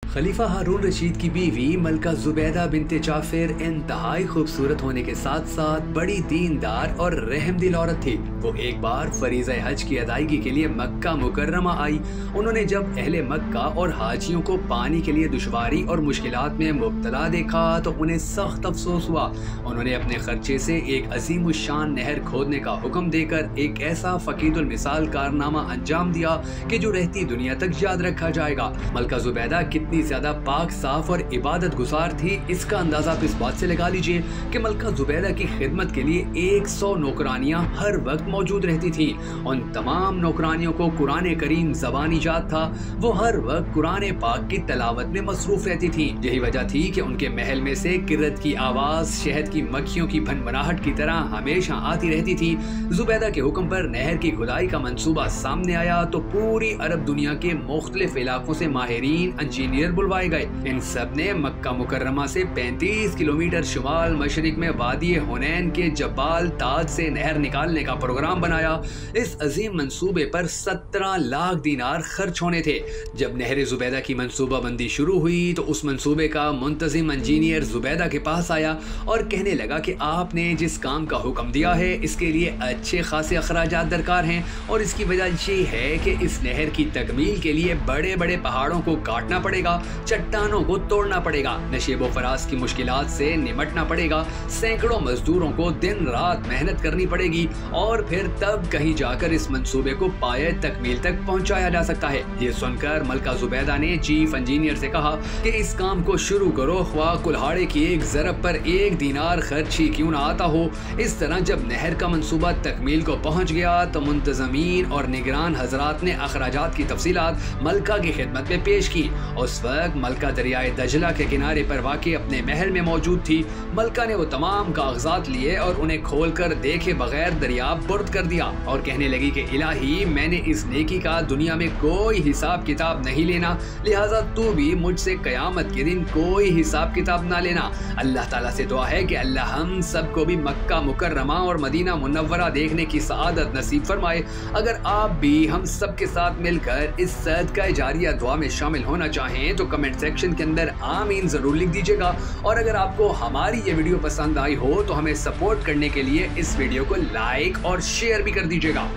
खलीफा हारून रशीद की बीवी मलका जुबैदा बिनते जाफिर इंतहाई खूबसूरत होने के साथ साथ बड़ी दीनदार और रहमदिल औरत थी। वो एक बार फरीज़ा हज की अदायगी के लिए मक्का मुकर्रमा आई। उन्होंने जब अहले मक्का और हाजियों को पानी के लिए दुश्वारी और मुश्किलात में मुब्तला देखा तो उन्हें सख्त अफसोस हुआ। उन्होंने अपने खर्चे से एक अजीम शान नहर खोदने का हुक्म देकर एक ऐसा फकीदुल मिसाल कारनामा अंजाम दिया कि जो रहती दुनिया तक याद रखा जाएगा। मलका जुबैदा कितनी ज्यादा पाक साफ और इबादत गुजार थी, इसका अंदाजा आप इस बात से लगा लीजिए कि मलका जुबैदा की खिदमत के लिए 100 नौकरानियां हर वक्त मौजूद रहती थी। उन तमाम नौकरानियों को कुरान करीम ज़बानी याद था। वो हर वक्त कुरान पाक की तलावत में मसरूफ रहती थी। यही वजह थी कि उनके महल में से किरत की आवाज शहद की मक्खियों की भनभनाहट की तरह हमेशा आती रहती थी। जुबैदा के हुक्म पर नहर की खुदाई का मंसूबा सामने आया तो पूरी अरब दुनिया के मुख्तलिफ इलाकों से माहिरीन इंजीनियर बुलवाए गए। इन सब ने मक्का मुकर्रमा से 35 किलोमीटर शुमाल मशरिक में वादी हुनैन के जबाल ताज से नहर निकालने का प्रोग्राम बनाया। इस अजीम मंसूबे पर 17 लाख दीनार खर्च होने थे। जब नहर जुबैदा की मंसूबा बंदी शुरू हुई तो उस मंसूबे का मुंतजिम इंजीनियर जुबैदा के पास आया और कहने लगा कि आपने जिस काम का हुक्म दिया है इसके लिए अच्छे खासे अखराजात दरकार हैं और इसकी वजह ये है कि इस नहर की तकमील के लिए बड़े बड़े पहाड़ों को काटना पड़ेगा, चट्टानों को तोड़ना पड़ेगा, नशेबो फराज की मुश्किलात से निमटना पड़ेगा, सैकड़ों मजदूरों को दिन रात मेहनत करनी पड़ेगी और फिर तब कहीं जाकर इस मंसूबे को पाए तकमील तक पहुंचाया जा सकता है। ये सुनकर मलका जुबैदा ने चीफ इंजीनियर से कहा कि इस काम को शुरू करो, ख्वाह कुल्हाड़े की एक ज़रब पर 1 दीनार खर्च ही क्यों ना आता हो। इस तरह जब नहर का मंसूबा तकमील को पहुंच गया तो मुंतजमीन और निगरान हजरात ने अखराजात की तफसीलात मलका की खिदमत में पेश की। उस वक्त मलका दरियाए दजला के किनारे पर वाक़ई अपने महल में मौजूद थी। मलका ने वो तमाम कागजात लिए और उन्हें खोलकर देखे बगैर दरिया बुर्द कर दिया और कहने लगी कि इलाही, मैंने इस नेकी का दुनिया में कोई हिसाब किताब नहीं लेना, लिहाजा तू भी मुझसे कयामत के दिन कोई हिसाब किताब ना लेना। अल्लाह ताला से दुआ है कि अल्लाह हम सबको भी मक्का मुकर्रमा और मदीना मुनव्वरा देखने की सआदत नसीब फरमाए। अगर आप भी हम सब के साथ मिलकर इस सदका जारिया दुआ में शामिल होना चाहें तो कमेंट सेक्शन के अंदर आमीन जरूर लिख दीजिएगा। और अगर आपको हमारी ये वीडियो पसंद आई हो तो हमें सपोर्ट करने के लिए इस वीडियो को लाइक और शेयर भी कर दीजिएगा।